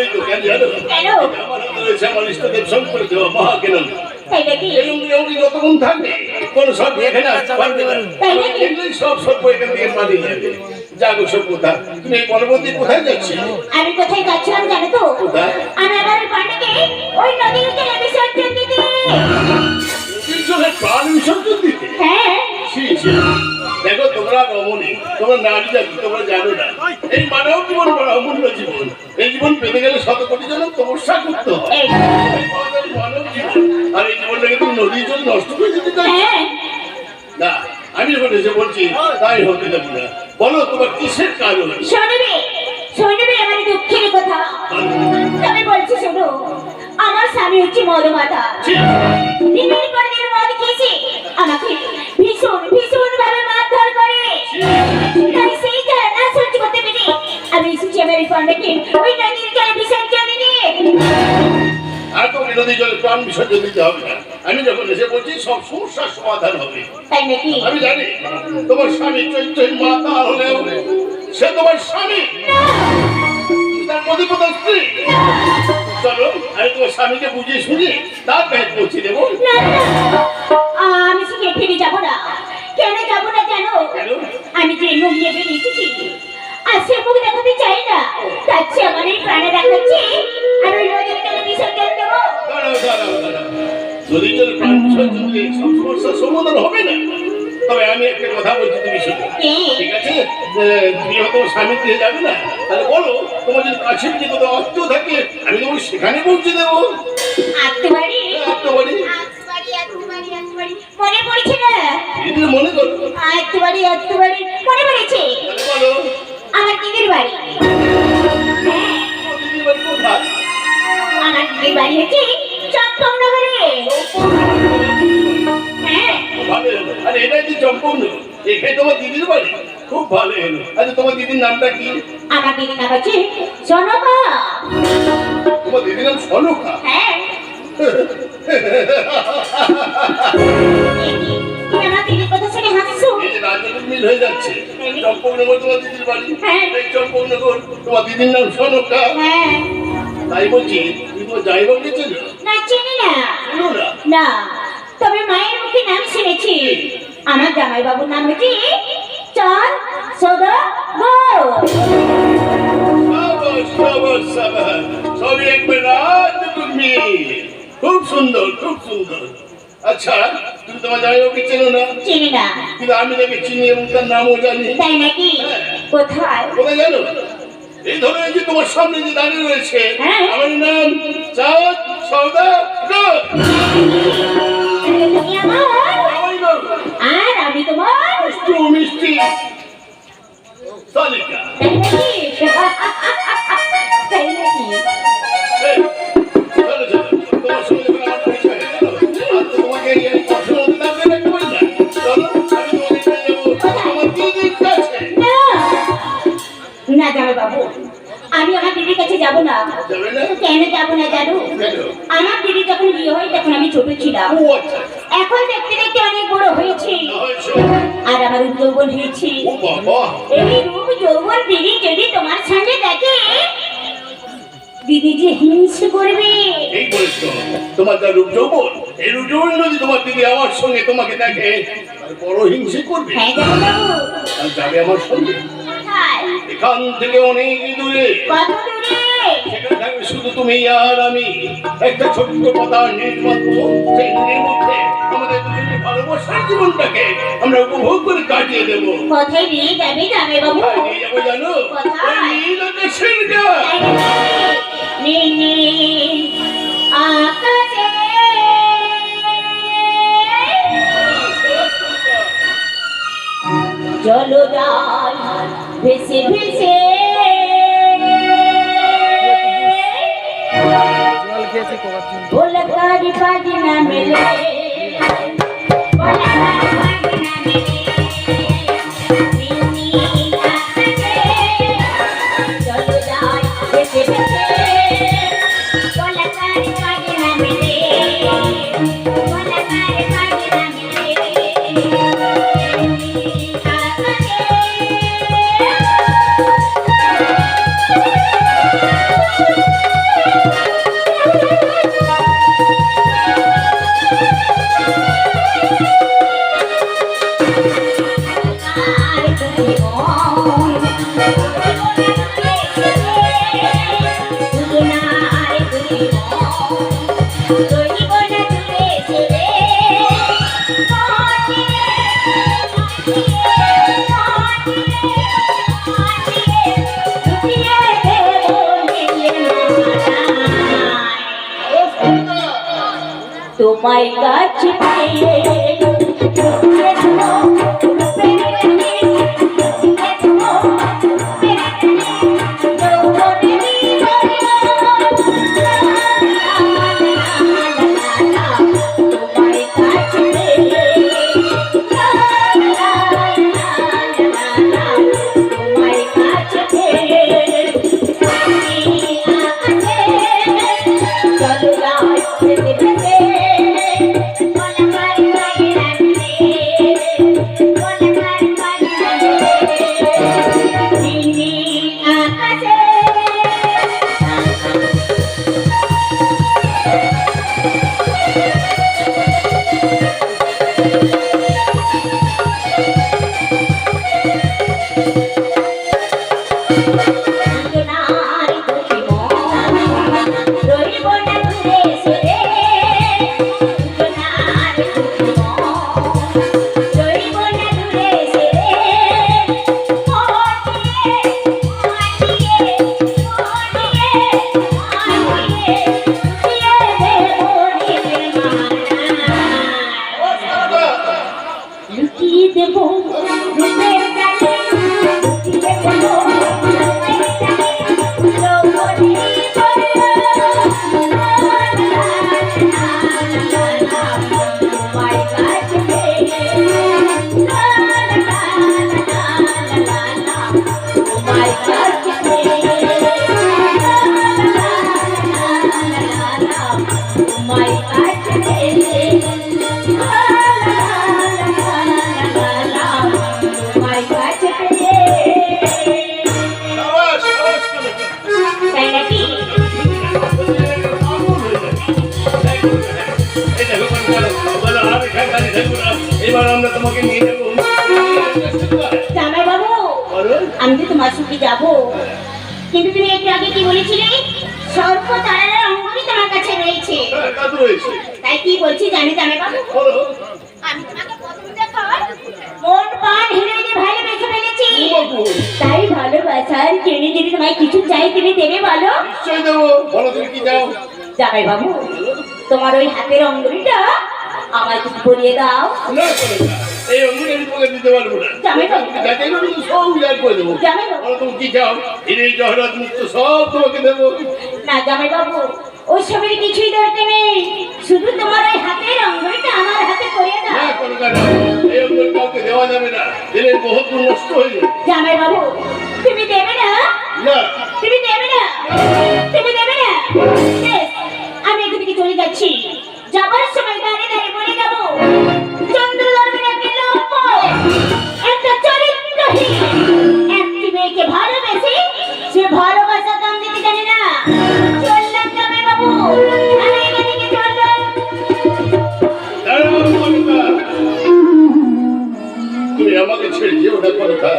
জানোই তো কেন জানো? কেন? আমার রয়েছে আমার ইষ্টদেব শঙ্কর দেওয়া মহাজ্ঞান। তাই নাকি? এই অঙ্গি যতক্ষণ থাকবে কোন সর্প এখানে আসতে পারবে না। এগুলোই সব সর্প এখান থেকে পালিয়ে যাবে। জাগো সভ্যতা, তুমি এই পরবর্তী কোথায় যাচ্ছি? আমি কোথায় যাচ্ছিলাম জানো তো? কোথায়? আমি আমার পান্ডাকে ওই নদীর জলে বিসর্জন দিতে। নদীর জলে প্রাণ বিসর্জন দিতে? হ্যাঁ। দেখো তোমরা রমণী, তোমরা নারী জাতি, তোমরা জানো না এই মানব জীবন বড় অমূল্য জীবন। এই জীবন পেতে গেলে শত কোটি জন তপস্যা করতে হয়। এই মানব জীবন, আর এই জীবনটাকে তুমি নদীর জল নষ্ট করে দিতে চাই না। আমি যখন এসে বলছি তাই হতে দেবো না। বলো তোমার কিসের কারণ? শুনবে আমার দুঃখের কথা। আমি বলছি শোনো, আমার স্বামী হচ্ছে মদমাতা। দিনের পর দিন মদ খেয়েছে, আমাকে ভীষণ ভীষণ ভাবে মারধর করে। তাই সেই জ্বালা সহ্য করতে পেরে আমি এসেছি আমার পান্ডাকে ওই নদীর জলে বিসর্জন দিতে। আর তোমাকে নদীর জলে প্রাণ বিসর্জন দিতে হবে না। আমি যখন এসে বলছি সব সমস্যার সমাধান হবে। তাই নাকি? আমি জানি তোমার স্বামী চৈত্রের মাতা হলেও সে তোমার স্বামী, তার অধিপত স্ত্রী। চলো আমি তোমার স্বামীকে বুঝিয়ে শুনিয়ে তার কাছে পৌঁছে দেবো। আমি সেখানে ফিরে যাবো না। কেন যাবো না জানো? আমি যে মুখ নিয়ে বেরিয়েছি আর সে মুখ দেখাতে চাই না। তার চেয়ে আমার এই প্রাণে দেখাচ্ছি আর ওই নদীর জলে বিসর্জন দেবো। নদীর জলে প্রাণ বিসর্জন দিলে সব সমস্যার সমাধান হবে না। তবে আমি একটা কথা বলছি, তুমি শুনো, ঠিক আছে? তুমি হয়তো স্বামী দিয়ে যাবে না, তাহলে বলো তোমার যদি কাছের যে কোথাও আত্মীয় থাকে আমি তোমাকে সেখানে পৌঁছে দেবো। আত্মবাড়ি মনে পড়ছে না? মনে করো আত্মবাড়ি মনে পড়েছে। বলো আমার দিদির বাড়ি। দিদির বাড়ি কোথায়? আমার দিদির বাড়ি হচ্ছে চম্পকনগরে। হ্যাঁ ভালো হলো। আরে এটাই যে চম্পকনগর, এখানে তোমার দিদির বাড়ি? খুব ভালো হলো। আচ্ছা তোমার দিদির নামটা কি? আমার দিদির নাম হচ্ছে সনকা। তোমার দিদির নাম সনকা? হ্যাঁ। আমার দিদির কথা শুনে হাসছো? এই যে রাজনৈতিক মিল হয়ে যাচ্ছে। চম্পকনগর তোমার দিদির বাড়ি, এই চম্পকনগর তোমার দিদির নাম সনকা। হ্যাঁ তাই বলছি তুমি তোমার জামাইবাবুকে চেনো? না, চিনি না। চেনো না? না, তবে মায়ের মুখে নাম শুনেছি। আমার জামাই বাবুর নাম হচ্ছে চাঁদ সওদাগর। সবই একবার রাজনৈতিক মিল। খুব সুন্দর, খুব সুন্দর। আচ্ছা তুমি তোমার জামাইবাবুকে চেনো না? চিনি না। কিন্তু আমি তাকে চিনি এবং তার নামও জানি। তাই নাকি? কোথায়? কোথায় জানো? এই ধরো এই যে তোমার সামনে যে দাঁড়িয়ে রয়েছে, হ্যাঁ। আমার নাম চাঁদ সওদাগর। তুমি আমার আর আমি তোমার মিষ্টি সালিকা। তাই নাকি? তাই নাকি? চলো চলো, তোমার সঙ্গে যখন আমার পরিচয় হয়ে গেল, আর তো তোমাকে এই কথা বলতে হবে না, কই না? চলো আমি তোমাকে নিয়ে যাবো আমার দিদির কাছে। না জামাই বাবু, আমি আমার দিদির কাছে যাব না। যাবে না? কেন যাব না জানো? আমার দিদি যখন বিয়ে হয় তখন আমি ছোট ছিলাম। ও আচ্ছা, এখন দেখতে দেখতে অনেক বড় হয়েছি হয়েছে। আর আমার রূপ যৌবন হয়েছি। ও বাবা, এই রূপ যৌবন দিদি যদি তোমার সঙ্গে দেখে, দিদি যে হিংসে করবে। এই বলছো তোমার যা রূপ যৌবন, এই রূপ যৌবন যদি তোমার দিদি আমার সঙ্গে তোমাকে দেখে তাহলে বড় হিংসে করবে। হ্যাঁ জামাই বাবু। আর যাবে আমার সঙ্গে? কোথায়? এখান থেকে অনেক দূরে। কত দূরে? সেখানে থাকবে শুধু তুমি আর আমি। একটা ছোট্ট কথা নির্মাত্র সেই দিনের মধ্যে আমাদের দুজনের ভালোবাসার জীবনটাকে আমরা উপভোগ করে কাটিয়ে দেবো। কোথায় নিয়ে যাবে জামাই বাবু? কোথায় নিয়ে যাবো জানো? কোথায়? ওই নীল আকাশের গায়ে। নীল নীল আকাশে চলো যাই ভেসে ভেসে, ভোলা কারি বাজি না মেলে, ভোলা কারি বাজি না মেলে। নীল নীল আকাশে চলো যাই ভেসে ভেসে, ভোলা কারি বাজি না মেলে, ভোলা কারি বাজি না মেলে। আকাশে তোমায় কাছে পেয়ে লুকিয়ে থাকো রূপের রানী, লুকিয়ে থাকো রূপের রানী, যৌবনেরই দরিয়া। তোমায় কাছে পেয়ে তোমায় কাছে পেয়ে চলো গাছ থেকে থেকে বলা পারি পারি রাখতে, বলা পারি পারি রাখতে নীল আকাশে। নারী তুমি মন রইব না দূরে সরে, নারী তুমি মন রইব না দূরে সরে, মনিয়ে মনিয়ে মনিয়ে মনিয়ে দিয়ে দেবো নীলের মালা। লুকিয়ে দেবো রূপের গানে, লুকিয়ে দেবো রূপের গানে, যৌবনেরই দরিয়া। তোমায় কাছে পেয়ে তোমায় কাছে পেয়ে তোমায় কাছে পেয়ে তোমায় কাছে পেয়ে। সাবাস, সাবাস কনকা। তাই নাকি? এই দেখো কনকা, বলো আর এখানে দাঁড়িয়ে থাকবো না। এবার আমরা তোমাকে নিয়ে যাবো জামাই বাবু, বলো। আমি তো তোমার সঙ্গে যাবো, কিন্তু তুমি একটু আগে কি বলেছিলে? সর্প তারার অঙ্গই তোমার কাছে রয়েছে। হ্যাঁ, তা তো রয়েছে। তাই কি বলছি জানি জামাই বাবু? বলো। আমি তোমাকে প্রথম দেখার মন প্রাণ হৃদয় দিয়ে ভালোবেসে ফেলেছি। বাবু, তাই ভালোবাসার জেনে যদি তোমায় কিছু চাই তুমি দেবে বলো? নিশ্চয়ই দেবো। বলো তুমি কি চাও? জামাই বাবু, তোমার ওই হাতের অঙ্গুলিটা আমায় একটু পরিয়ে দাও। না কনকা, এই অঙ্গুলি আমি তোমাকে দিতে পারবো না। জামাই বাবু, যা চাইবে আমি তো সব উজাড় করে দেবো। জামাই বাবু, বলো তুমি কি চাও? হিরে জহরত মুক্ত সব তোমাকে দেবো। না জামাই বাবু, ওই সবের কিছুই দরকার নেই, শুধু তোমার ওই হাতের অঙ্গুলিটা আমার হাতে পরিয়ে না দাও। কনকা, না। এই অঙ্গুলি কাউকে দেওয়া যাবে না, দিলের বহুত নষ্ট হয়ে যাবে। জামাই বাবু, তুমি দেবে না? না, তুমি দেবে না? তুমি দেবে না? বেশ, আমি এখান থেকে চলে যাচ্ছি। যাবার সময় দাঁড়িয়ে দাঁড়িয়ে বলে যাবো, চন্দ্রধর্মের একটা লম্ব, একটা চরিত্রহীন একটি মেয়েকে ভালোবেসে সে ভালোবাসা দাম দিতে জানে না। চললাম জামাই বাবু, আমি এখান থেকে চললাম। দাঁড়াও কনকা। তুমি আমাকে ছেড়ে যেও না কনকা,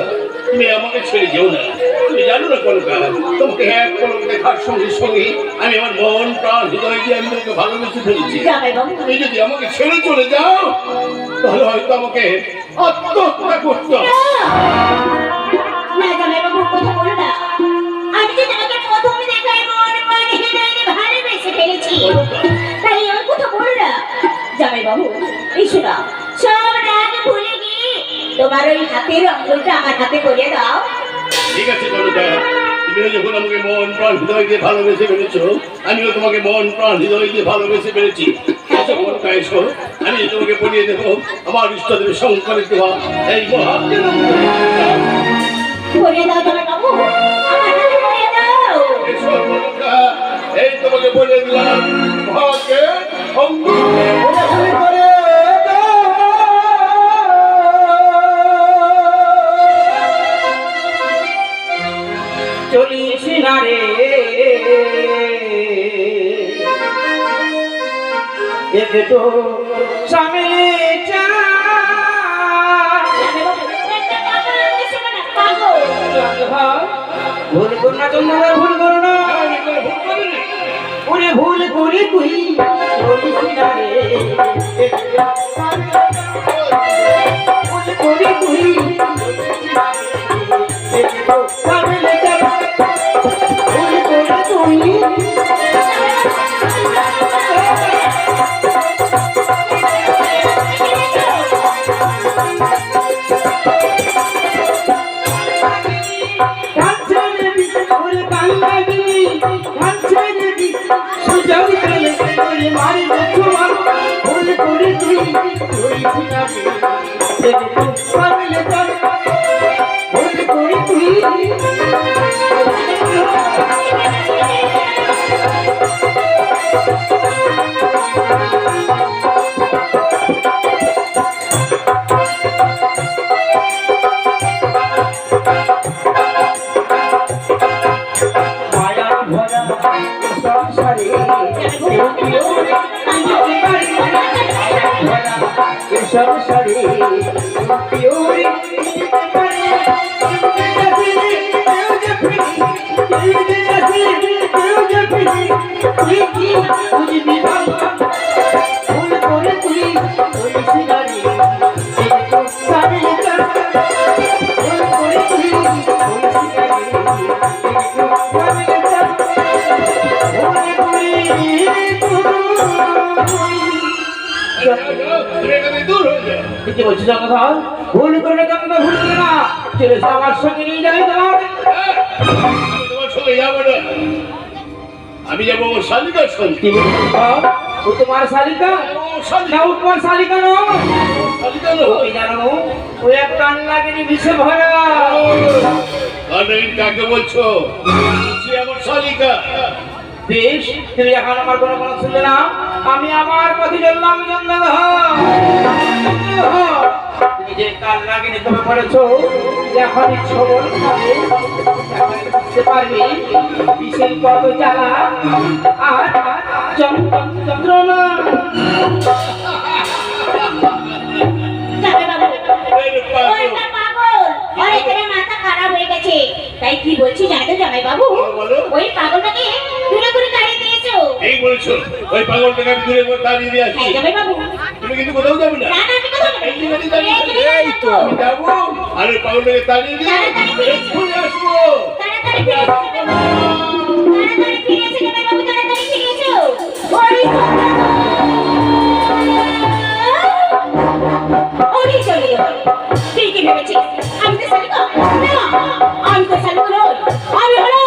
তুমি আমাকে ছেড়ে যেও না। তুমি জানো না কনকা, তোমাকে এক পলক দেখার সঙ্গে সঙ্গে আমি আমার মন প্রাণ হৃদয় দিয়ে আমি তোমাকে ভালোবেসে ফেলেছি। জামাই বাবু, তুমি যদি আমাকে ছেড়ে চলে যাও তাহলে হয়তো আমাকে আত্মহত্যা করতে হবে। না জামাই বাবু, কথা বলো না। আমি যে তোমাকে প্রথম দেখায় মন প্রাণ হৃদয় দিয়ে ভালোবেসে ফেলেছি, তাই ওই কথা বলো না। জামাই বাবু, এই শোনা, সব রাগ ভুলে গিয়ে তোমার ওই হাতের অঙ্গুলটা আমার হাতে পরিয়ে দাও। ঠিক আছে কনকা, তুমিও যখন আমাকে মন প্রাণ হৃদয় দিয়ে ভালোবেসে ফেলেছো, আমিও তোমাকে মন প্রাণ হৃদয় দিয়ে ভালোবেসে ফেলেছি। আচ্ছা কনকা, এসো, আমি তোমাকে পড়িয়ে দেবো আমার ইষ্টদেব শঙ্করের দেওয়া এই মহাজ্ঞান পরিয়ে দাও জামাই বাবু, আমার হাতে পরিয়ে দাও। এসো কনকা, এই তোমাকে বলে দিলাম মহাজ্ঞান চলিস না রে একটু স্বামী জামাই বাবু, একটা কথা বলতে শোনো না, পাগল। ভুল কর না চন্দ্র, ভুল করো না। আমি কোনো ভুল করিনি। ওরে ভুল করি তুই চলিস না রে ভুল করি তুই একটু স্বামী ভুল করি তুই দেখে তো পাগলে তোর ভুল করে তুই মায়া ভরা সংসারে কেউ কেউ বুঝতে পারে না। মায়া ভরা সংসারে কেউ বুঝতে পারে না। কেউ যে ফিরি, কেউ যে আসে, কেউ যে ফিরি, তুই কি বুঝবি বাবা? ভুল করে তুই বলিস না রে, এই তো সামনে চল। ভুল করে তুই বলিস না রে, এই তো সামনে চল। ভুল করে তুমি এখানে দূর হয়ে যাও। কি বলছিস কথা? ভুল করে কামনা ভুল করে না, চলে এসো আমার সঙ্গে নিয়ে যাবে তোমার। আমি তোমার সঙ্গে যাবো না, আমি যাবো আমার শালিকার সঙ্গে। কি বলছিস? ও তোমার শালিকা ও শালিকা, না, ও তোমার শালিকা নয়। শালিকা নয়। ওই জানো ও এক কান লাগেনি বিষে ভরা। আরে কাকে বলছো? বলছি আমার শালিকা। বেশ, তুমি এখন আমার কোনো কথা শুনলে না, আমি আমার পথে চললাম জন্মদহ। তুমি যে কাল লাগেনি তুমি পড়েছো, যখন ছবল খাবে তখন বুঝতে পারবি বিষের কত জ্বালা আর যন্ত্রণা। ওইটা পাগল, ওর এখানে মাথা খারাপ হয়ে গেছে। তাই কি বলছি জানো জামাই বাবু? বলো। ওই পাগলটাকে দূরে দূরে তাড়িয়ে দিয়েছো। এই বলেছো, ওই পাগলটাকে আমি দূরে করে তাড়িয়ে দিয়ে আসি। হ্যাঁ জামাই বাবু। তুমি কিন্তু কোথাও যাবে না। না না আমি কথা বলবো। এইখানেই দাঁড়িয়ে থাকবে। এই তো। আমি যাবো আর ওই পাগলটাকে তাড়িয়ে দিয়ে তাড়াতাড়ি ফিরে এসো। ঘুরে আসবো। তাড়াতাড়ি ফিরে এসো জামাই বাবু। তাড়াতাড়ি ফিরে এসো জামাই বাবু, তাড়াতাড়ি ফিরে এসো। ওরে চলে গেল। তুই কি ভেবেছিস আমি তো শালিকা? না, আমি তো শালিকা নই। আমি হলো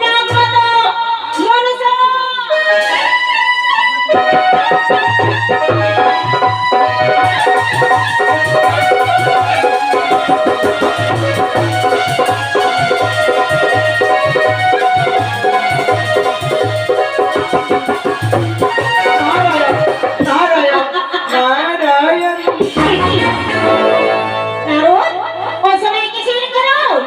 নাগমাতা মনসা। নারায়ণ নারায়ণ নারদ, ও সময় কিসের কারণ?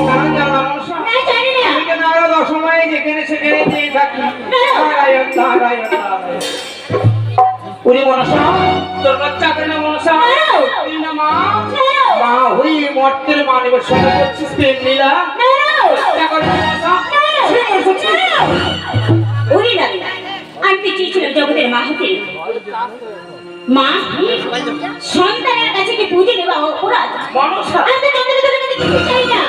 কারণ জানো না মনসা? না জানি না। আমি যে নারদ অসময়ে যেখানে সেখানে যেয়ে থাকি। নারায়ণ নারায়ণ নারায়ণ। ওরে মনসা, তোর বাচ্চা করে না মনসা? তুই না মা? মা হই মর্তের মানবের সঙ্গে করছিস প্রেম লীলা? বাচ্চা করে না মনসা? সে মনসা ওরে নারী, আমি তো চেয়েছিলাম জগতের মা হতে। মা সন্তানের কাছে কি পুজো দেওয়া অপরাধ? মনসা আমি তো চন্দ্রদেবের কাছে কিছু চাই না,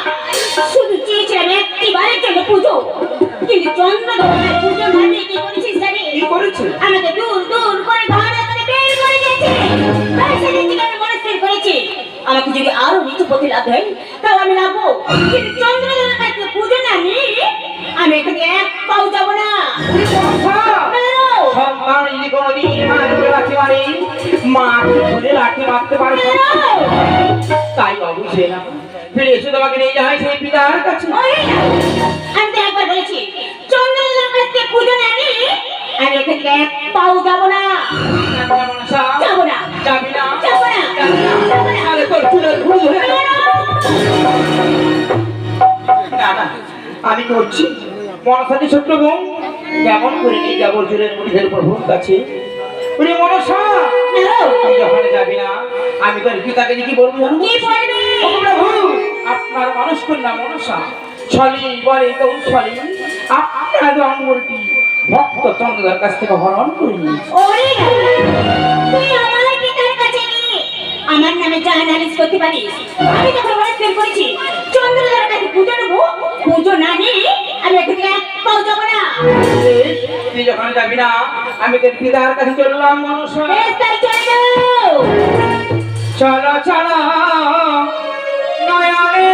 শুধু চেয়েছিলাম একটিবারের জন্য পুজো। কিন্তু চন্দ্রদেবের পুজো না দিয়ে কি করেছিস জানিস? কি করেছে? আমাকে দূর দূর করে ঘরে করে বের করে দিয়েছে। তাই সেদিন থেকে আমি মনে স্থির করেছি, আমাকে যদি আরো নিচু পথে লাভ হয় তাও আমি লাভবো, কিন্তু চন্দ্রদেবের কাছে পুজো না নিয়ে আমি এখানে এক পাও যাবো না। সন্তান যদি কোনোদিন মাকে লাঠি মারি, মাকে ধরে লাঠি মারতে পারে না। তাই বাবু সে না ফিরে এসে তোমাকে নিয়ে যায় সেই পিতার কাছে। আমি তো একবার বলেছি চন্দ্রদেবের কাছে পুজো না নিয়ে আমি এখানে এক পাও যাবো না। যাবো না, যাবি না? যাবো না, যাবো না। আরে তোর চুলের ভুল ধরে না, না, আমি করছি মনসাদি ছোট্ট বোন কেমন করে নিয়ে যাবো জুলের মুড়িদের প্রভুর কাছে। ওরে মনসা, তুই যখন যাবি না আমি তোর পিতাকে কি বলবো জানো? কি বলবি? ও প্রভু, আপনার মানুষ কন্যা মনসা ছলি বলে কৌশলী আপনার অঙ্গটি ভক্ত চন্দ্রের কাছ থেকে হরণ করে নিয়েছে। ওরে তুই আমার পিতার কাছে গিয়ে আমার নামে যা নালিশ করতে পারিস। আমি যখন মনস্থির করেছি চন্দ্রদেবের কাছে পুজো নেবো, পুজো না নিয়ে আমি এখানে এক পাও যাবো না। তুই যখন যাবি না আমি তোর পিতার কাছে চললাম মনসা। বেশ, তাই চলে যাও। চলো চলো নয়নে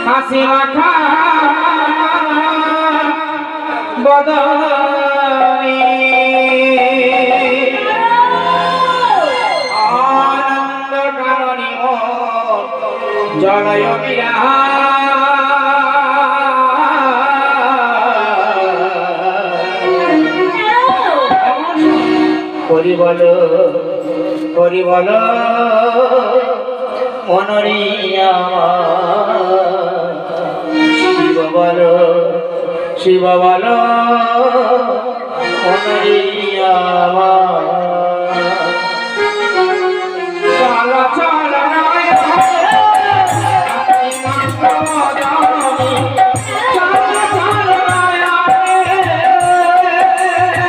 হাসি মাখা বদন জলয় বিরাহ করি বল মনরিয়া শিব বল মনরিয়া চল চল বলো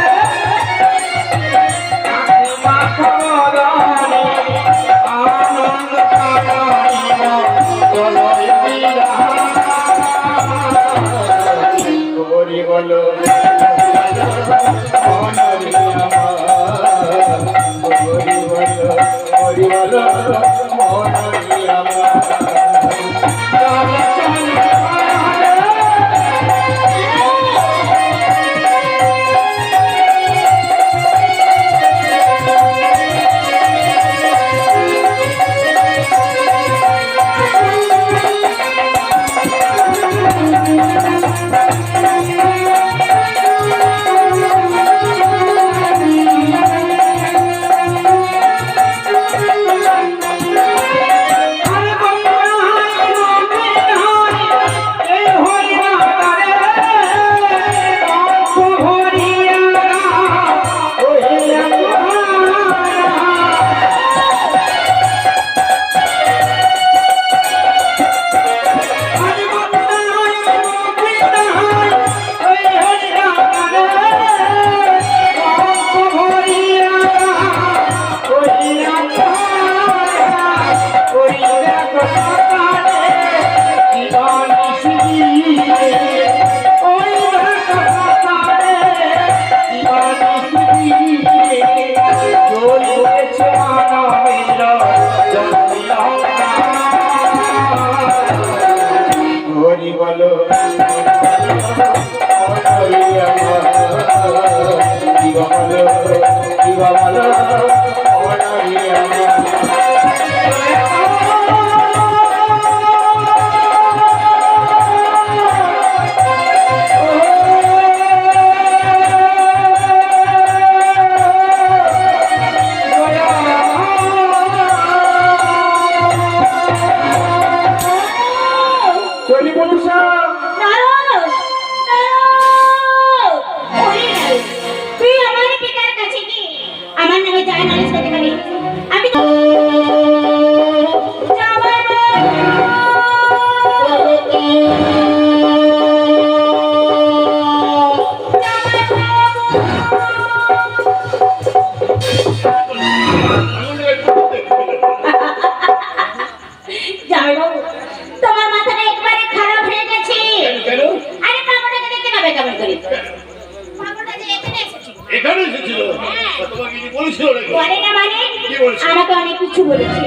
আমাকে অনেক কিছু বলেছে।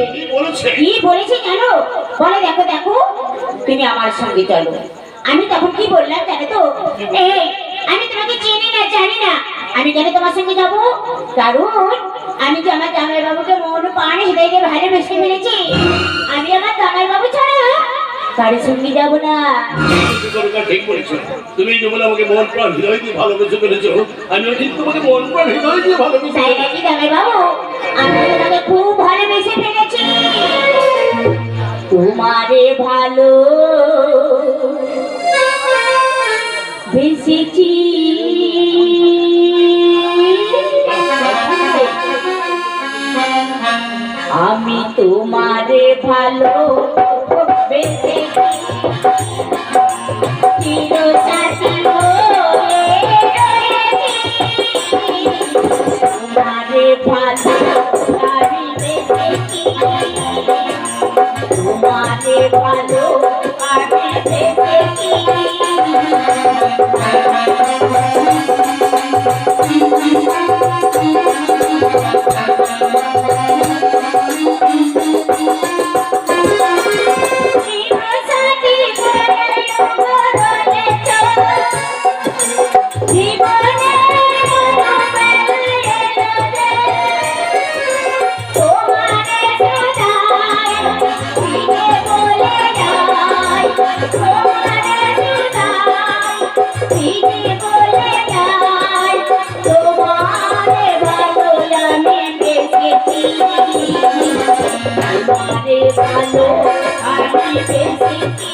কি বলেছে জানো? বলে দেখো দেখো তুমি আমার সঙ্গে চলো। আমি তখন কি বললাম জানো তো? আমি তোমাকে চিনি না জানি না, আমি কেন তোমার সঙ্গে যাব? কারণ আমি যে আমার জামাই বাবুকে মন প্রাণে হৃদয় দিয়ে ভালোবেসে ফেলেছি। আমি আমার জামাই বাবু ছাড়া কারোর সঙ্গে যাব না। ঠিক বলেছো তুমি, যে বলে আমাকে মন প্রাণ হৃদয় দিয়ে ভালোবেসে ফেলেছো, আমিও ঠিক তোমাকে মন প্রাণ হৃদয় দিয়ে ভালোবেসে। তাই নাকি জামাই বাবু? আমি তোমাকে খুব ভালোবেসে ফেলেছি। তোমারে ভালো বেসেছি, আমি তোমারে ভালো বেসেছি, চিরসাথী তোমারে ভালো আমি বেসেছি, তোমারে ভালো আমি বেসেছি। ভালো আমি বেঁচেছি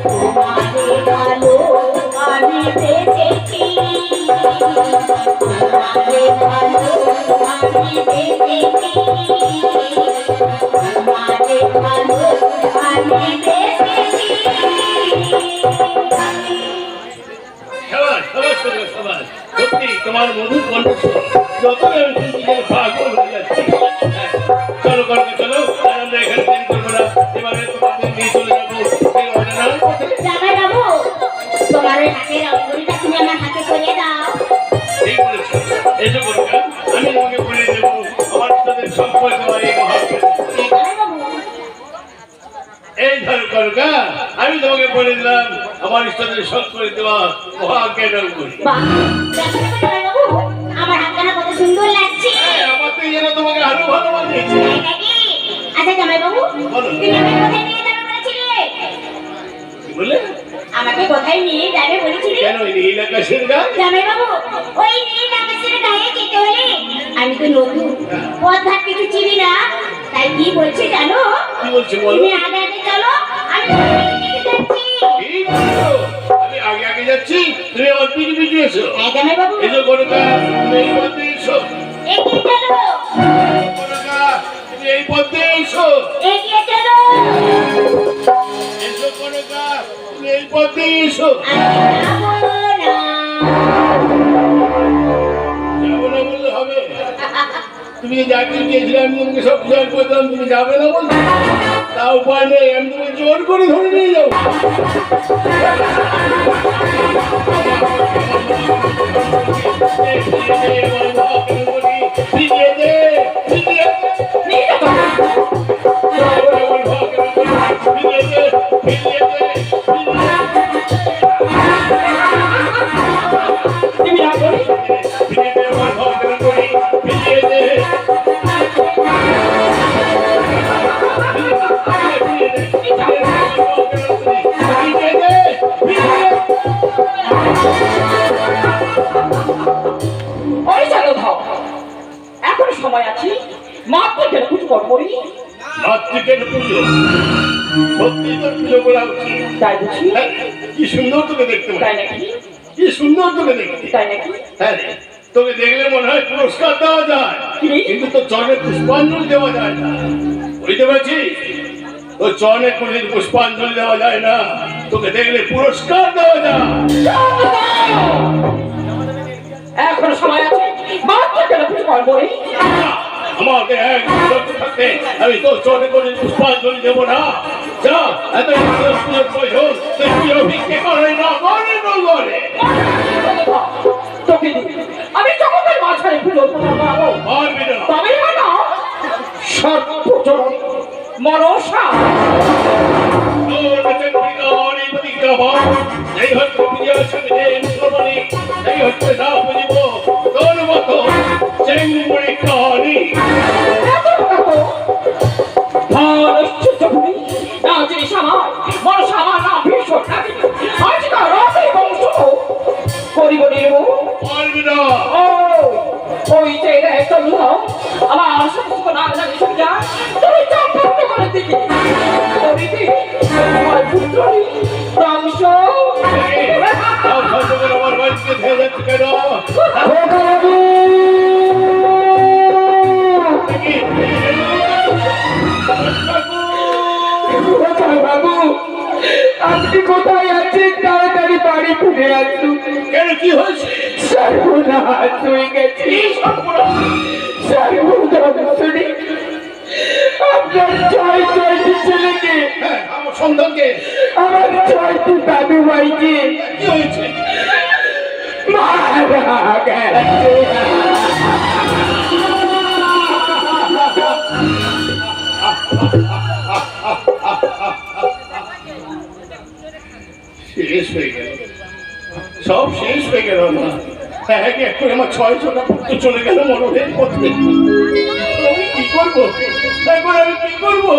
তোমারে ভালো আমি বেঁচেছি তোমারে ভালো আমি বেঁচেছি তোমারে ভালো আমি বেঁচেছি সবাস সবাস করবে সবাস সত্যি তোমার মধুর কণ্ঠস্বর যত আমি শুনছি যেন পাগল হয়ে যাচ্ছি চলো কনকা চলো আর আমরা এখানে দেরি করবো না এবারে তোমাদের নিয়ে চলে যাবো এই অজানার পথে জামাই বাবু তোমার ওই হাতের অঙ্গুলিটা তুমি আমার হাতে করিয়ে দাও ঠিক বলেছো এসো কনকা আমি তোমাকে বলে দেবো আমার সাথে সম্পর্ক তোমার এই মহাপ্রভু জামাই বাবু এই ধর কনকা আমি তোমাকে বলে দিলাম আমার সাথে সব করে দেওয়া মহাজ্ঞান করি বাহ দেখো দেখো জামাই বাবু আমার হাতখানা কত সুন্দর লাগছে আমার তো যেন তোমাকে আরো ভালো বানিয়েছে তাই নাকি আচ্ছা জামাই বাবু বলো। তুমি আমাকে কোথায় নিয়ে যাবে বলেছিলে কি বলে আমাকে কোথায় নিয়ে যাবে বলেছিলে কেন এই নীল আকাশের গান জামাই বাবু ওই নীল আকাশের গায়ে যেতে হলে আমি তো নতুন পথ ঘাট কিছু চিনি না তাই কি বলছি জানো কি বলছো বলো তুমি আগে আগে চলো আমি তোমাকে নিয়ে যাচ্ছি ঠিক বলেছো। আমি আগে আগে যাচ্ছি তুমি আমার পিছু পিছু এসো হ্যাঁ জামাই বাবু এসো কনকা তুমি এই পথে এসো এগিয়ে চলো কনকা তুমি এই পথে এসো এগিয়ে চলো এসো কনকা তুমি এই পথে এসো আমি যাবো না যাবো না বললে হবে তুমি যে যাকে দিয়েছিলে আমি তোমাকে সব জোর করতাম তুমি যাবে না বলছো তা উপায় নেই আমি তোমাকে জোর করে ধরে নিয়ে যাবো ফিরিয়ে দে ফিরিয়ে তুমি না করি ওই চলো ধাও এখন সময় আছে মাত্র কেন কিছু করি মাতৃকের পুজো সত্যি তোর পুজো করা উচিত তাই বুঝি হ্যাঁ, কি সুন্দর তোকে দেখতে তাই পাই নাকি কি সুন্দর তোকে দেখতে তাই নাকি হ্যাঁ রে, তোকে দেখলে মনে হয় পুরস্কার দেওয়া যায় কি? কিন্তু তোর চরণে পুষ্পাঞ্জলি দেওয়া যায় না বুঝতে পারছিস তোর চরণে কোনদিন পুষ্পাঞ্জলি দেওয়া যায় না তোকে দেখলে পুরস্কার দেওয়া যায় এখন সময় আছে মাত্র কেন কিছু করি আমাকে এক শর্ত থাকতে আমি তোর চরণে কোনদিন পুষ্পাঞ্জলি দেবো না যা এত পুজোর প্রয়োজন তুই পুজো ভিক্ষে করে না করে না করে তোকে দিই। আমি জগতের মাঝখানে পুজো করাবো পারবি না তবে না সর্বচরণ মনসা তোর বেতন বিজ্ঞান এই প্রতিজ্ঞাবান এই হচ্ছে প্রিয় সঙ্গে মুসলমানি এই হচ্ছে না বুঝিব তোর মতো চেঙ্গুড়ি কাহানি করিব নির্মূল পারবি না ওই যে চলল আমার সমস্ত নাম জানি যা তুমি চম্পট করে দিকে করিবি আমার পুত্রী বংশ তাও সহ্য করে আমার বাড়িতে ধেয়ে যাচ্ছে কেন বাবু আপনি কোথায় আছেন তাড়াতাড়ি বাড়ি ফিরে আসুন কেন কি হয়েছে সর্বনাশ হয়ে গেছে সর্বনাশ শুনে আপনার ছয় ছয়টি ছেলেকে হ্যাঁ আমার সন্তানকে আমার ছয়টি দাদু ভাইকে কি হয়েছে মারা গেছে শেষ হয়ে গেল সব শেষ হয়ে গেল না এক এক করে আমার ছয় ছটা পুত্র চলে গেল মরণের পথে আমি কি করবো এখন আমি কি করবো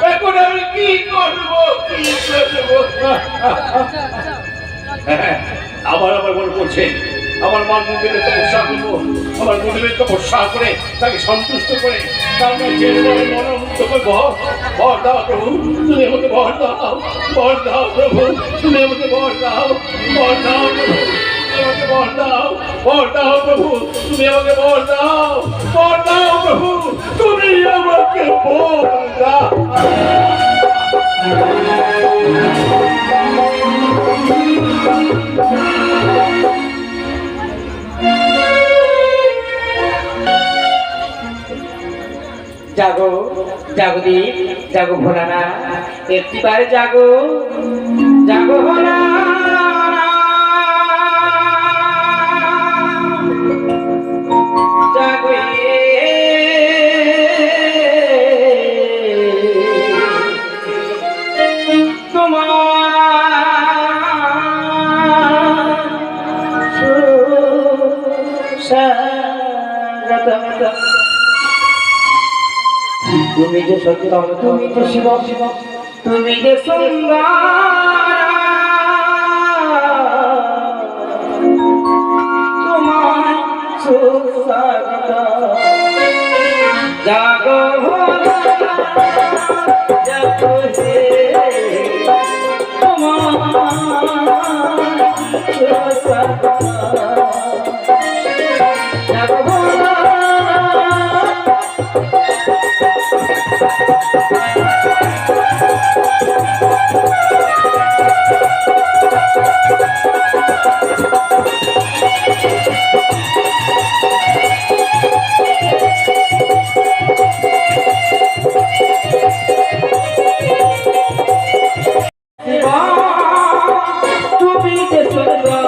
এখন আমি কি করবো কি করবো আবার আবার মনে পড়ছে আমার মার গুরুদেবের তপস্যা করবো, আমার গুরুদেবের তপস্যা করে তাকে সন্তুষ্ট করে তার কাছে মনোমুগ্ধ করে বর দাও প্রভু, তুমি আমাকে বর দাও প্রভু, তুমি আমাকে বর দাও প্রভু, আমাকে বর দাও প্রভু, তুমি আমাকে বর দাও প্রভু, তুমি আমাকে বর দাও। জাগো জাগদীপ, জাগো ভোলানা, একটিবার জাগো জাগো ভোলানা, জাগো তোমার সুস্বাগতম। তুমি যে সত্যম, তুমি যে শিব, তুমি যে সুন্দর, তোমার সুস্বাগত। জাগো ভোলা, জাগো হে, তোমার সুস্বাগত। জাগো ভোলা, তুমি যে সুন্দর,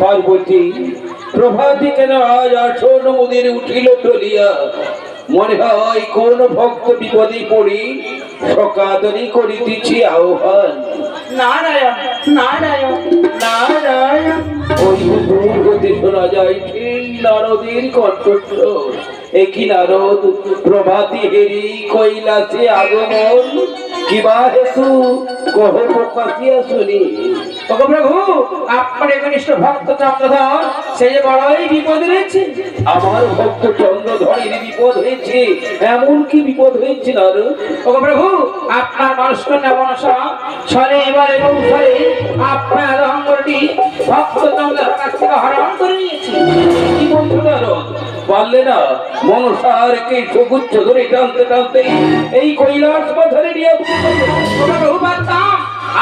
পার্বতী প্রভাতী কেন আজ আসন মুদির উঠিল টলিয়া, মনে হয় কোন ভক্ত বিপদে পড়ি সকাদনী করিতেছি আহ্বান। নারায়ণ নারায়ণ নারায়ণ। ওই দূর হতে শোনা যায় সেই নারদের কণ্ঠস্বর। একই নারদ প্রভাতী হেরি কৈলাসে আগমন, কিবা হেতু কহ প্রকাশিয়া শুনি। প্রভু, আপনার একনিষ্ঠ ভক্ত চন্দ্রধর সে যে বড়ই বিপদ রয়েছে। আমার ভক্ত চন্দ্রধরের বিপদ বিপদ হয়েছে, এমন কি বিপদ হয়েছে নারদ? ওগো প্রভু, আপনার মানুষকন্যা মনসা ছলে এবারে বংশে আপনার অঙ্গটি ভক্ত জঙ্গলের কাছ থেকে হরণ করে নিয়েছে। কি বলছো নারদ? পারলে না মনসারকে সগুচ্ছ ধরে টানতে টানতে এই কৈলাস পাথরে নিয়ে ওগো প্রভু, পারতাম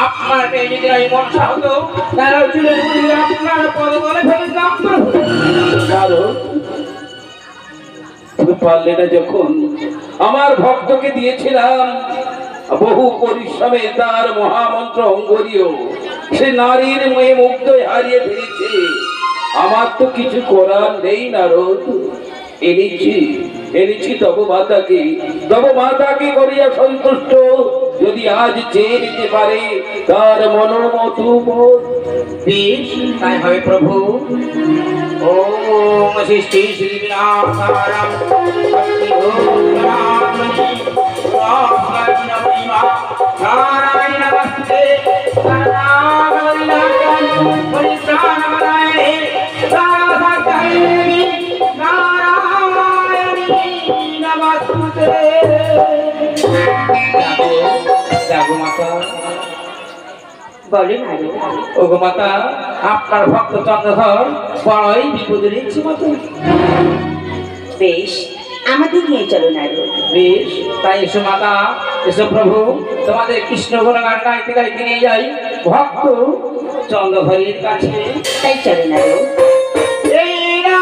আপনার এই যদি এই মনসা হতো তার চুলের মুড়ি আপনার পদতলে ফেলে দিতাম প্রভু। নারদ, তুমি পারলে না যখন, আমার ভক্তকে দিয়েছিলাম বহু পরিশ্রমে তার মহামন্ত্র অঙ্গরীয়, সে নারীর মেয়ে মুগ্ধ হারিয়ে ফেলেছে। আমার তো কিছু করার নেই নারদ। এনেছি তব মাতাকে করিয়া সন্তুষ্ট, যদি আজ চেয়ে নিতে পারে তার মনোমত। বেশ, তাই হবে প্রভু। ওম সৃষ্টি শ্রী বিনাশারাম ভক্তি ওম নারায়ণী মহিমা নারায়ণ নমস্তে নারায়ণ পরিত্রাণায় নারায়ণী নমস্তে। জাগো মাতা, বলে নারদ, ওগো মাতা, আপনার ভক্ত চন্দ্রধর বড়ই বিপদে রয়েছে মাতা। বেশ, আমাদের নিয়ে চলো নারদ। বেশ, তাই এসো মাতা, এসো প্রভু, তোমাদের কৃষ্ণ গুণগান গাইতে গাইতে নিয়ে যাই ভক্ত চন্দ্রধরের কাছে। তাই চলো নারদ। এই না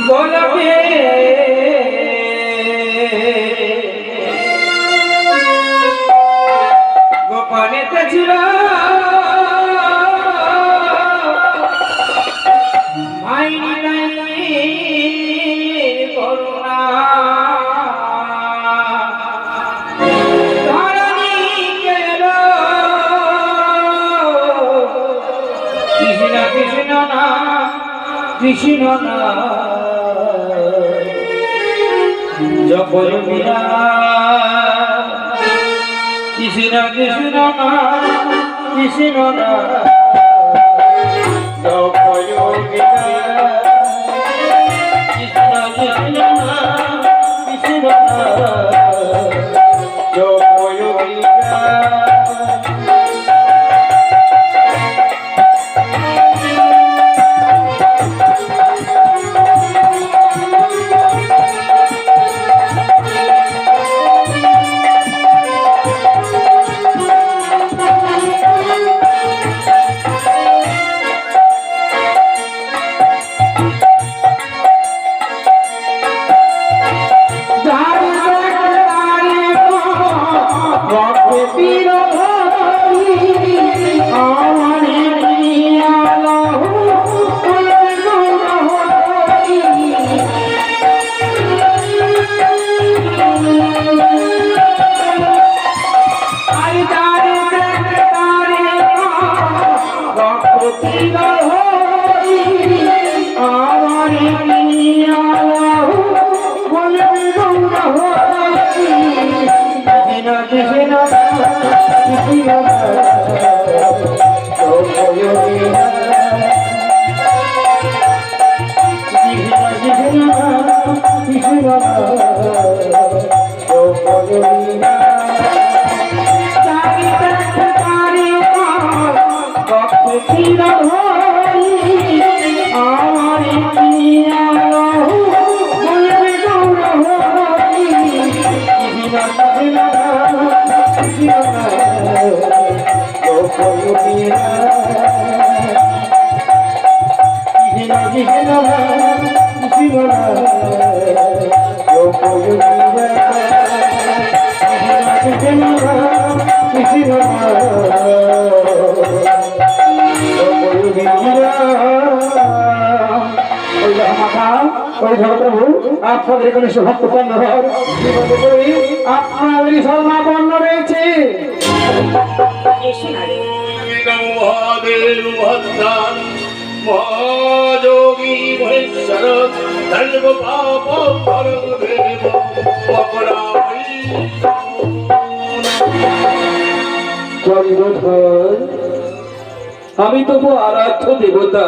বলবে গোপনেতে ছিল মাইনি নাই করুণা ধরণী কেল কৃষ্ণ কৃষ্ণ না কৃষ্ণ না জপয় বিনা কৃষ্ণ কৃষ্ণ না কৃষ্ণ না জপয় বিনা কৃষ্ণ কৃষ্ণ না কৃষ্ণ না জপয় বিনা। আপনাদের এখানে ভক্ত চন্দ্রধর আপনাদের শরণাপন্ন রয়েছে। মহাদেব ভদ্রান মহাযোগী মহেশ্বর ধর্ম পাপ পরদেব চন্দ্রধর, আমি তবু আরাধ্য দেবতা,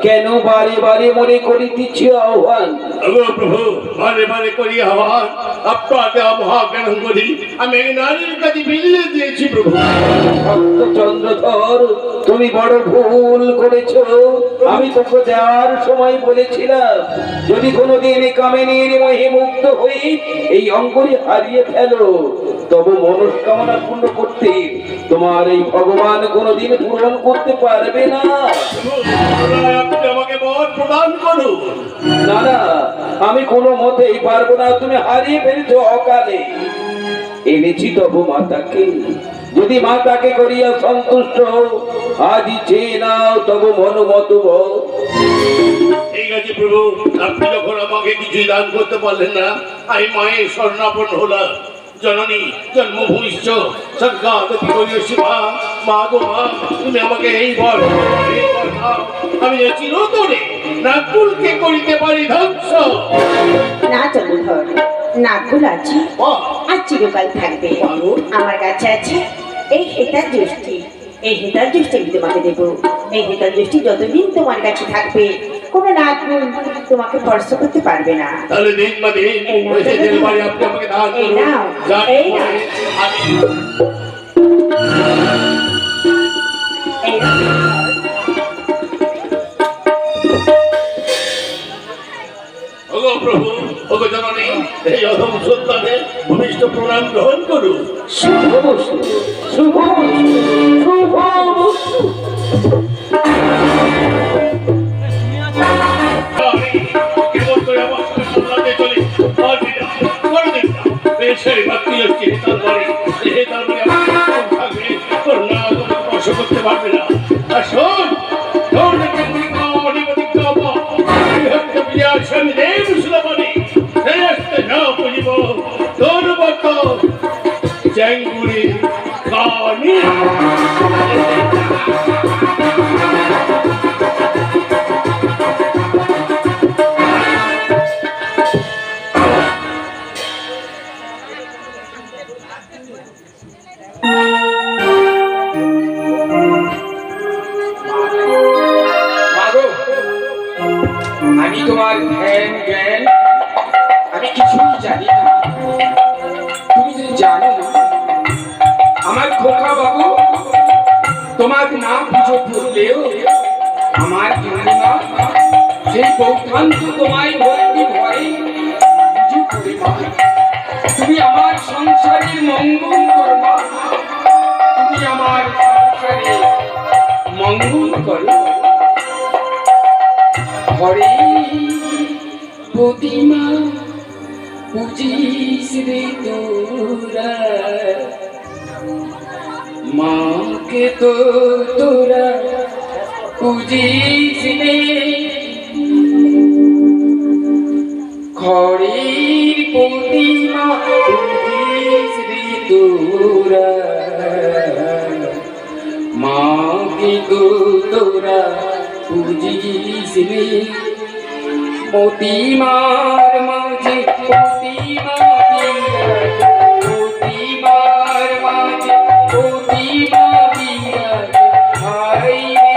কেন বারে বারে মনে করিতেছি আহ্বান? ওগো প্রভু, বারে বারে করি আহ্বান, আপনাকে মহাজ্ঞান করি আমি এই নারীর কাছে বিলিয়ে দিয়েছি প্রভু। ভক্ত চন্দ্রধর, তুমি বড় ভুল করেছো। আমি তোকে দেওয়ার সময় বলেছিলাম, যদি কোনোদিন কামিনীর মোহে মুক্ত হই এই অঙ্গরি হারিয়ে ফেলো, তবে মনস্কামনা পূর্ণ করতে তোমার এই ভগবান কোনোদিন পূরণ করতে পারবে না। আপনি আমাকে বর প্রদান করুন। না না, আমি কোনো মতেই পারবো না। তুমি হারিয়ে ফেলেছো অকালে। এনেছি তবু মাতাকে, যদি মাতাকে করিয়া সন্তুষ্ট আজই চেয়ে নাও তবু মনোমত। ঠিক আছে প্রভু, আপনি যখন আমাকে কিছুই দান করতে পারলেন না, আমি মায়ের স্বর্ণাপন্ন হলাম। জননী জন্মভূমিষ্ঠ সর্গাত শিবা, মা গো মা, তুমি আমাকে এই বর দাও, আমি চিরতরে নাগকুলকে করিতে পারি ধ্বংস। না চন্দ্রধর, নাগকুল আছে আর চিরকাল থাকবে। আমার কাছে আছে এই হেতার দৃষ্টি, এই হেতার দৃষ্টি আমি তোমাকে দেবো। এই হেতার দৃষ্টি যতদিন তোমার কাছে থাকবে কোনো নাগকুল তোমাকে স্পর্শ করতে পারবে না। তাহলে দিন বা দিন ওই হেতের বাড়ি আপনি আমাকে দান এই করুন। নাও, যার এই নাও। ফলে আমি এই নাও। ওগো প্রভু, ওগো জননী, এই অধম সন্তানের ভূমিষ্ঠ প্রণাম গ্রহণ করুন। শুভ বস্তু, শুভ বস্তু, শুভ বস্তু। আমি কেমন করে আমার সঙ্গে সামলাতে চলি পারবি না, কোনোদিন না। সেই বাকি হচ্ছে হেতার বাড়ি, এই হেতার বাড়ি আমার কেমন থাকবে, তোর না তোমাকে স্পর্শ করতে পারবে না। আর শোন, তোর দেখে স্বামী দেব সুলভনে সেই আসতে না বুঝিব তোর মতো চ্যাঙ্গুরি কানি। আমি তোমার ধ্যান জ্ঞান আমি কিছুই জানি না। তুমি যদি জানো না, আমার খোকা বাবু তোমার নাম পুজো করলেও আমার গিন্নিমা সেই বৌঠান্ত তোমায় ভক্তি ভয়ে পুজো করে মা। তুমি আমার সংসারের মঙ্গল করো মা, তুমি আমার সংসারে মঙ্গল করো। ঘরে প্রতিমা পুজিস রে তোরা, মাকে তো তোরা পুজিস রে। ঘরের প্রতিমা পুজিস রে তোরা, মাকে তো তোরা পুজিস রে। প্রতিমার মাঝে প্রতিমা বিরাজ, প্রতিমার মাঝে প্রতিমা বিরাজ। হাই রে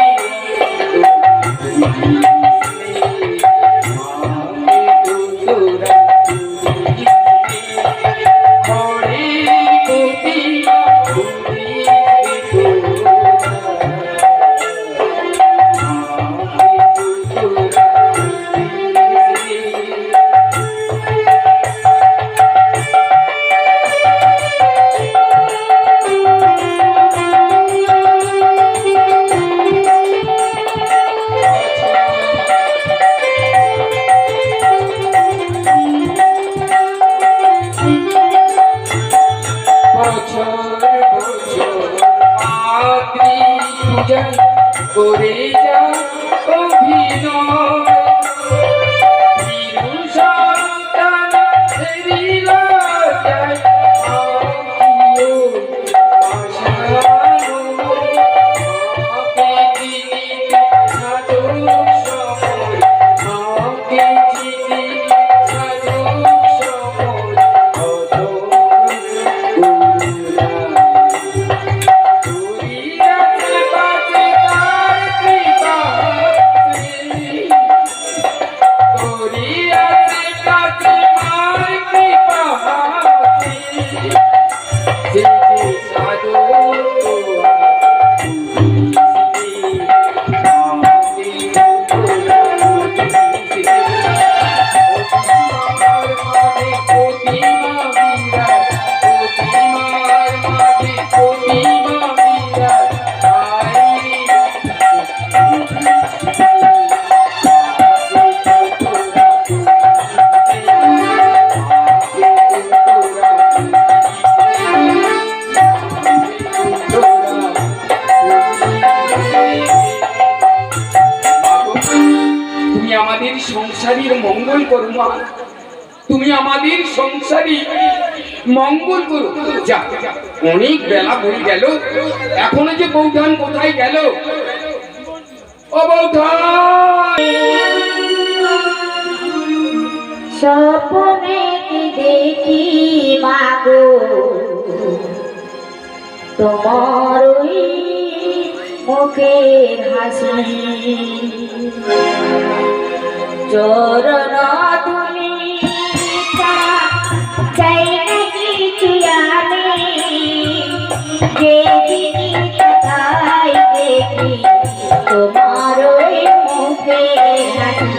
মাকে তো তোরা পুজিস রে। ঘরের প্রতিমা পুজিস রে তোরা, করে যা অভিনয়। সন্তান ফেরিলা যায় আখিও আশানো, মাকে চিনিতে সাধক সময়, মাকে চিনিতে সাধক সময়। অত করুণা করিয়াছে পাছে তার আমাদের সংসারের মঙ্গল করো মা, তুমি আমাদের সংসারী মঙ্গল করো। যা, অনেক বেলা হয়ে গেল, এখনো যে বৌঠান কোথায় গেল? ও বৌঠান! স্বপ্নে দেখি মাগো তোমার ওই মুখের হাসি, চরণ তুমি চাই না কিছু আমি, যেদিকে তাকাই দেখি তোমার ওই মুখের হাসি।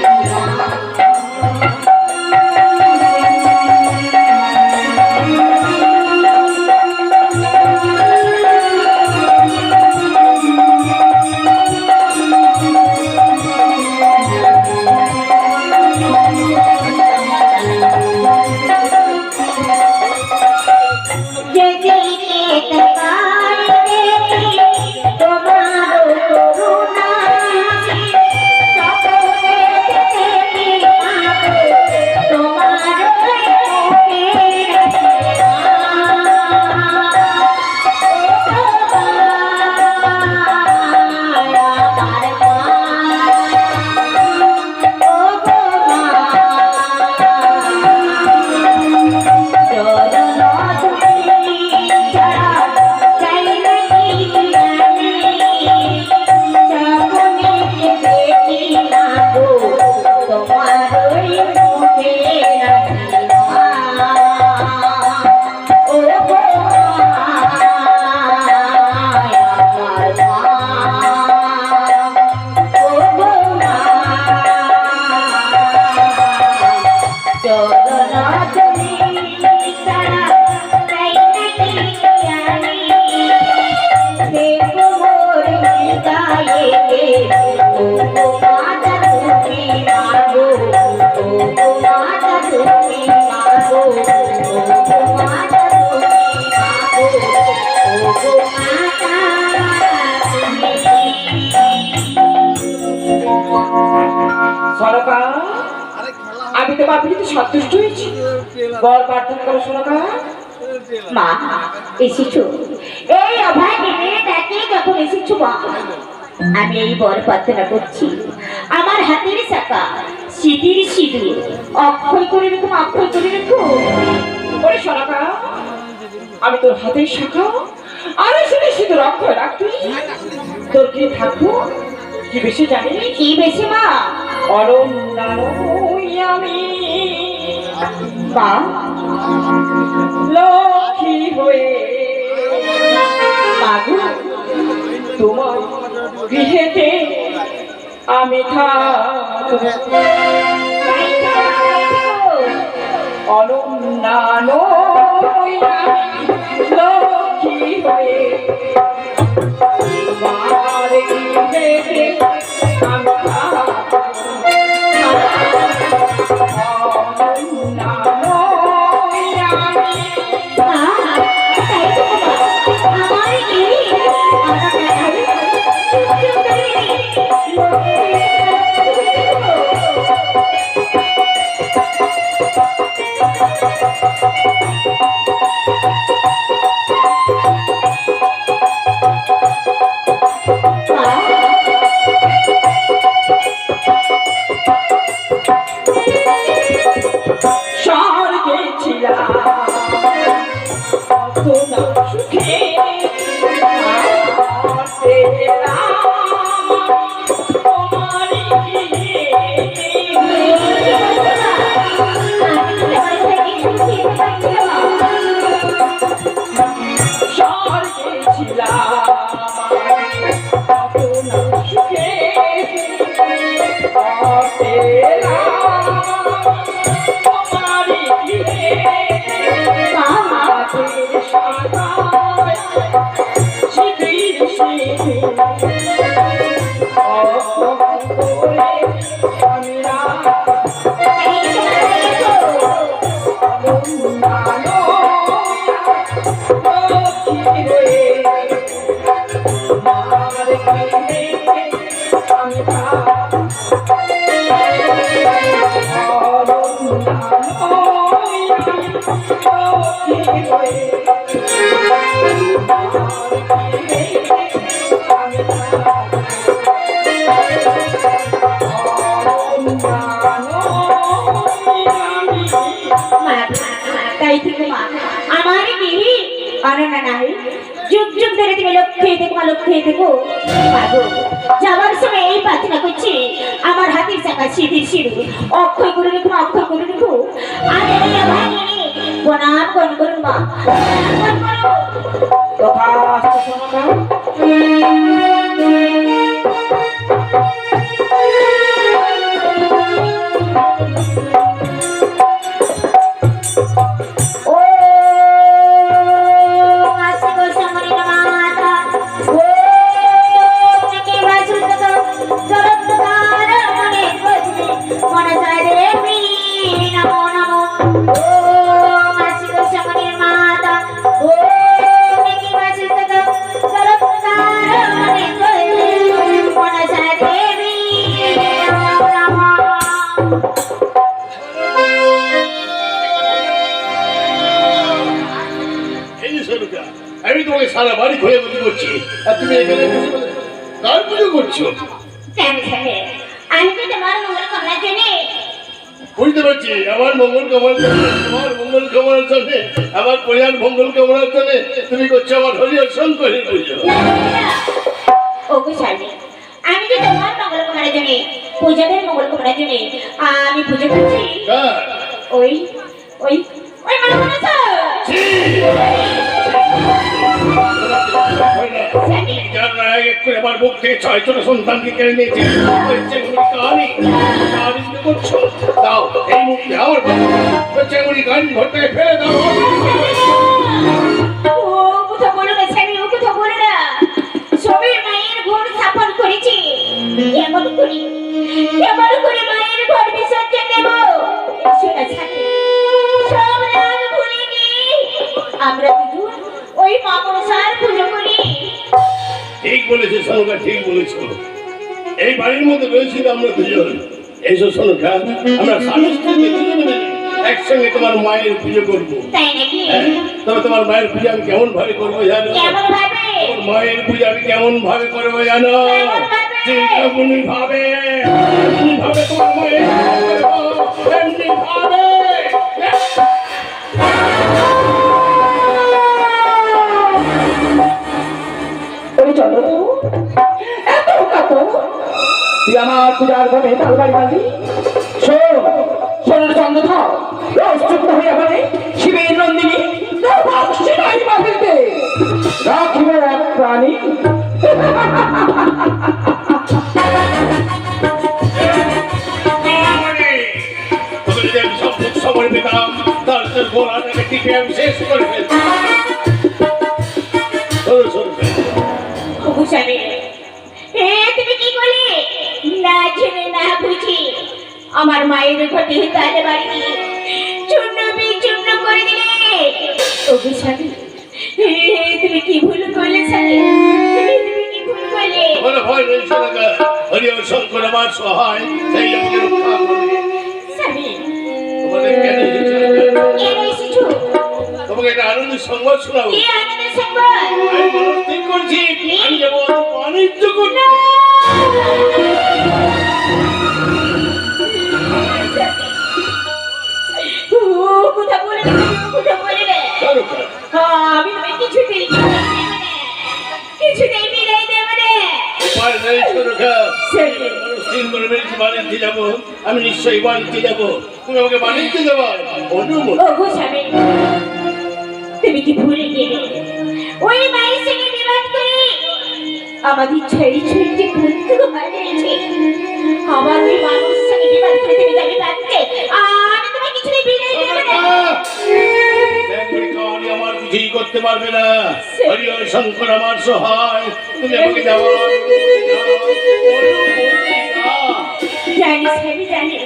আমি তো বাপিতে সন্তুষ্ট হয়েছি, বল প্রার্থনা করো সোনাকা। মা এসেছো, এই অভায় মেয়েটাকে যখন এসেছো মা, আমি এই বর প্রার্থনা করছি, আমার হাতের চাকা সিঁদুর সিঁদুর অক্ষয় করে রেখো, অক্ষয় করে রেখো। ওরে সোনাকা, আমি তোর হাতের শাখা আর শুনে শুধু অক্ষয় রাখবি। তোর কি থাকবো কি বেশি জানি? কি বেশি মা? আমি মা লক্ষ্মী হয়ে মাগো তোমার গৃহেতে আমি থাকবো। অনন্যানো লক্ষ্মী হয়ে তোমার গৃহেতে আমি থাকবো। অনন্যানো আমার স্বর্গে ছিলাম কত না সুখে, স্বর্গে ছিলাম কত না সুখে, আমি আনন্দ নাই যুগ যুগ ধরে তুমি লক্ষ্যে থেকো পাগো যাবার সময় এই প্রার্থনা করছি আমার হাতের চাকা সিঁড়ি অক্ষয় করে রেখো আর এই ভাঙিনি প্রণাম করুন মা তথাস্তু শোনো আমি তোমাকে সারা বাড়ি ঘুরে বুঝি করছি আর তুমি এখানে কার পুজো করছো? আমি তো তোমার মঙ্গল কামনার জন্য বুঝতে পারছি আমার মঙ্গল কামনার জন্য তোমার মঙ্গল কামনার জন্য আমার পরিবার মঙ্গল কামনার জন্য তুমি করছো আমার হরিহর শঙ্করের পুজো। ওগো স্বামী আমি তো তোমার মঙ্গল কামনার জন্য পূজাদের মঙ্গল কামনার জন্য আমি পুজো করছি ওই ওই ওই মনে আমার বুক থেকে 6 জন সন্তানকে কেড়ে নিয়েছে করছো দাও এই মুখে আমার চেঙ্গুড়ি গাড়ি ঘর থেকে ফেলে দাও। ও কথা বলো না স্বামী ও কথা বলো না সবে মায়ের ঘর স্থাপন করেছি কেমন করে মায়ের ঘর বিসর্জন দেব শোনা স্বামী সব রাগ ভুলে গিয়ে আমরা দুজন ওই মা মনসার পুজো করি। ঠিক বলেছে সোনকা ঠিক বলেছ এই বাড়ির মধ্যে রয়েছি আমরা দুজন এইসব সোনকা আমরা স্বামী স্ত্রী দুজন মিলে একসঙ্গে তোমার মায়ের পুজো করবো তাই নাকি তবে তোমার মায়ের পুজো আমি কেমন ভাবে করবো জানো? কেমন ভাবে তোমার মায়ের পুজো আমি কেমন ভাবে করবো জানো? এমনি ভাবে তোমার মায়ের এমনি ভাবে ওই চলো এত কাকু তুই আমার পূজার ঘরে তালবাড়ি বাঁধি শোন চন্দ্রধর রোজ হইয়া বলে শিবের নন্দিনী বাঁধিতে রাখিব এক প্রাণী যদি আমি সব সময় পেতাম তার ঘোড়াটাকে টিপে আমি শেষ করে ফেলতাম। তুমি কি করলে না জেনে না বুঝি আমার মায়ের ঘটে তালে বাড়ি চূর্ণ বিচূর্ণ করে দিলে ওগো স্বামী তুমি কি ভুল করলে স্বামী তুমি কি ভুল করলে বলে ভয় রয়েছে না হরিহর শঙ্কর আমার সহায় সেই আমাকে রক্ষা করবে। স্বামী তোমাদের কেন কেন এসেছো তোমাকে একটা আনন্দের সংবাদ শোনাবো। কি আনন্দের সংবাদ আমি মনস্থির করছি আমি যাবো বাণিজ্য করতে। কথা বলবে আমি তোমায় কিছুতেই বিদায় দেব না উপায় নেই সোনকা মনস্থির করে বেরিয়েছি বাণিজ্যে যাবো আমি নিশ্চয়ই বাণিজ্যে যাবো তুমি আমাকে বাণিজ্যে যাবো অনুমোদন। ওগো স্বামী তুমি কি ভুলে গেলে ওই মায়ের সঙ্গে বিবাদ করে আমাদের ছেড়ে ছেড়ে বন্ধু হারিয়েছে আবার ওই মানুষ সঙ্গে বিবাদ করে তুমি যাবে বাড়িতে আমি তোমায় কিছুতেই বিদায় দেব না আমার কিছুই করতে পারবে না হরিহর শঙ্কর আমার সহায় তুমি আমাকে যাবো জানি স্বামী জানি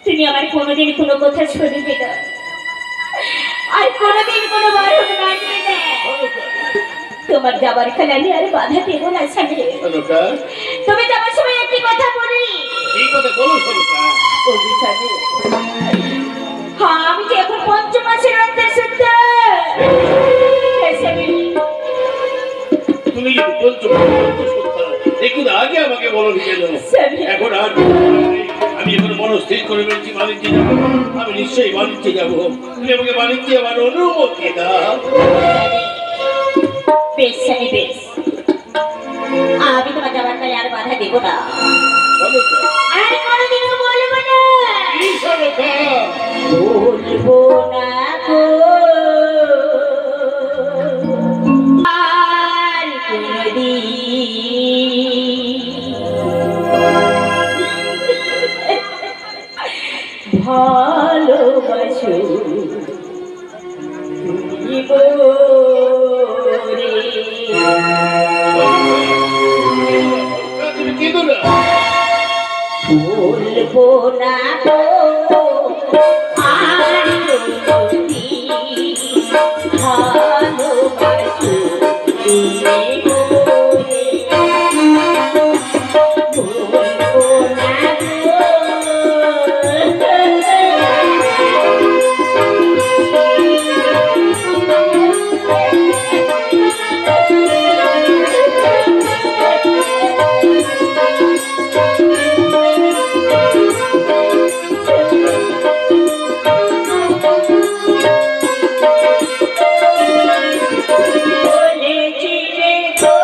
তুমি আমার কোনোদিন কোনো কথা শুনবে না আর কোনোদিন কোনো বারণ মানবে না তোমার যাবার খেলা আমি আর বাধা দেব না স্বামী তবে যাবার সময় একটি কথা বলি এই কথা বলো সোনকা। ওগো স্বামী হ্যাঁ আমি যে এখন 5 মাসের অন্তঃসত্ত্বা তুমি যদি বলছো একটু আগে আমাকে বলো কেন এখন আর আমি আমি এখন মনস্থির করে ফেলছি বাণিজ্যে যাবো। আমি নিশ্চয়ই বাণিজ্যে যাবো। তুমি আমাকে বাণিজ্যে আমার অনুমতি দাও। বেশ স্বামী বেশ, আমি তোমার যাবার কালে আর বাধা দেব না, বলো তো, আর কোনোদিনও বলবো না, কি সরকার? বলবো না গো আর কোনোদিন। ভালোবাসো তুমি গো রে। তুমি কেঁদো না। বলবো না গো আর কোনোদিন, ভালোবাসো তুমি গো রে। বলবো না গো। বলেছিলে গো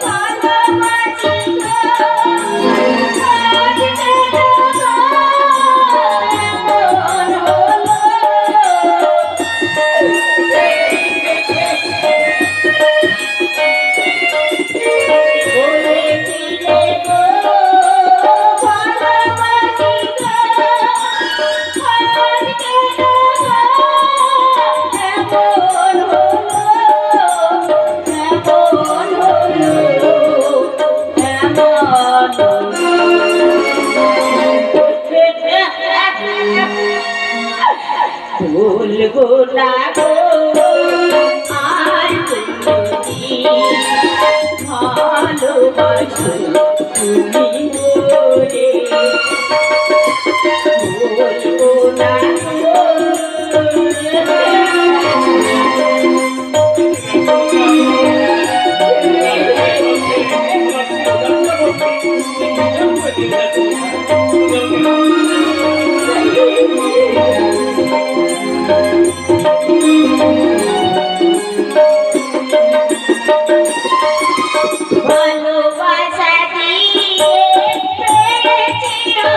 ভালোবাসি গো, আজ কেন এমন হলো? বলেছিলে গো ভালোবাসি গো, আজ কেন এমন হলো? এমন হলো, ভুলবো না গো আর কোনোদিন, ভালোবাসো তুমি গো রে। ভুলবো না গো। ভালোবাসা দিয়ে পেয়েছি গো,